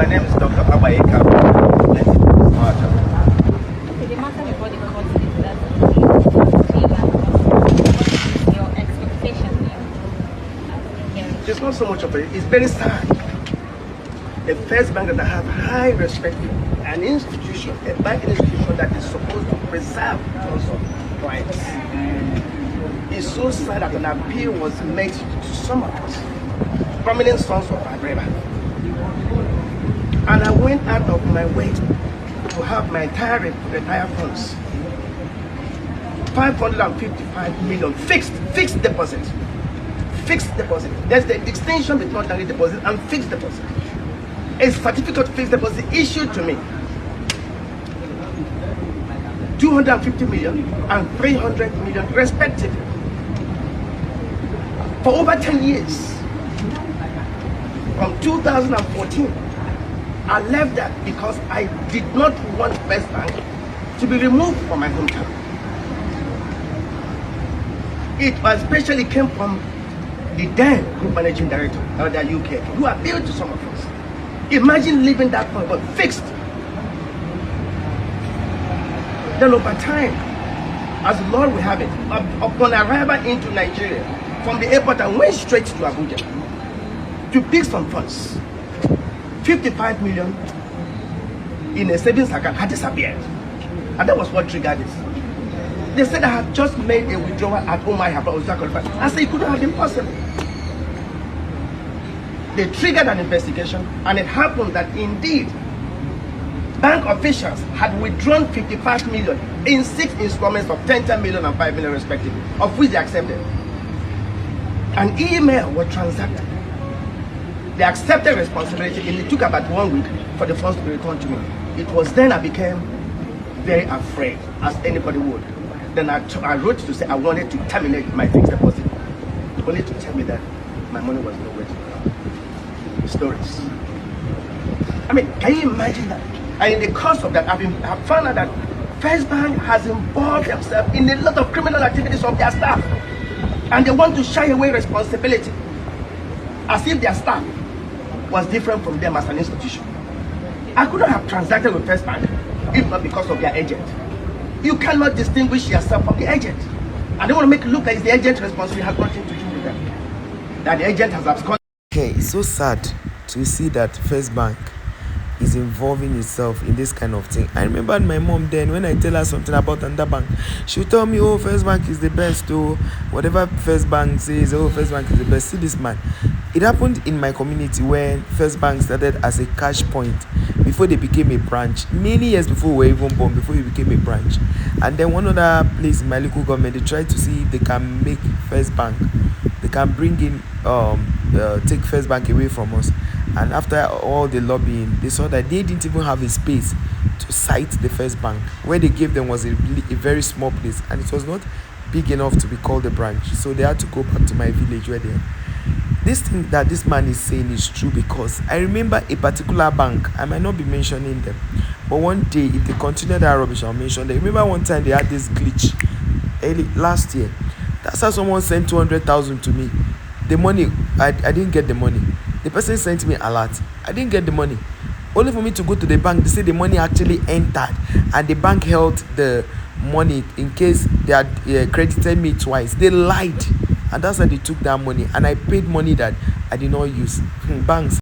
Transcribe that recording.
my name is Dr. Abayeka. Okay, the matter before the court is that what is your expectation here? It's not so much of it. It's very sad. A first bank that I have high respect for, an institution, a banking institution that is supposed to preserve tons of clients. It's so sad that an appeal was made to some of us, prominent sons of Agreba. And I went out of my way to have my entire retire funds, 555 million fixed deposit. Fixed deposit. There's the distinction between ordinary deposit and fixed deposit. A certificate of fixed deposit issued to me, 250 million and 300 million respectively, for over 10 years. From 2014, I left that because I did not want First Bank to be removed from my hometown. It especially came from the then group managing director, the UK, who appealed to some of us. Imagine leaving that point, but fixed. Then over time, as the Lord will have it, upon arrival into Nigeria, from the airport I went straight to Abuja to pick some funds. 55 million in a savings account had disappeared. And that was what triggered this. They said I had just made a withdrawal at Omai. I said it couldn't have been possible. They triggered an investigation, and it happened that indeed bank officials had withdrawn 55 million in 6 installments of 10 million and 5 million respectively, of which they accepted. An email was transacted. They accepted responsibility, and it took about 1 week for the funds to be returned to me. It was then I became very afraid, as anybody would. Then I wrote to say I wanted to terminate my fixed deposit, only to tell me that my money was nowhere to go. Stories. I mean, can you imagine that? And in the course of that, I've found out that First Bank has involved themselves in a lot of criminal activities of their staff, and they want to shy away responsibility, as if their staff was different from them as an institution. I couldn't have transacted with First Bank if not because of their agent. You cannot distinguish yourself from the agent. I don't want to make it look like it's the agent's responsibility has nothing to do with them. That the agent has absconded. Okay, it's so sad to see that First Bank is involving itself in this kind of thing. I remember my mom then, when I tell her something about another bank, she'll tell me, oh, First Bank is the best, oh, whatever First Bank says, oh, First Bank is the best. See this man. It happened in my community when First Bank started as a cash point before they became a branch. Many years before we were even born, before it became a branch. And then one other place in my local government, they tried to see if they can make First Bank, they can bring in, take First Bank away from us. And after all the lobbying, they saw that they didn't even have a space to site the First Bank. Where they gave them was a very small place, and it was not big enough to be called a branch. So they had to go back to my village where they are. This thing that this man is saying is true, because I remember a particular bank. I might not be mentioning them, but one day, if they continue that rubbish, I'll mention them. Remember one time they had this glitch early last year. That's how someone sent 200,000 to me. The money, I didn't get the money. The person sent me a lot. I didn't get the money. Only for me to go to the bank, they say the money actually entered, and the bank held the money in case they had credited me twice. They lied, and that's why they took that money, and I paid money that I did not use. Banks.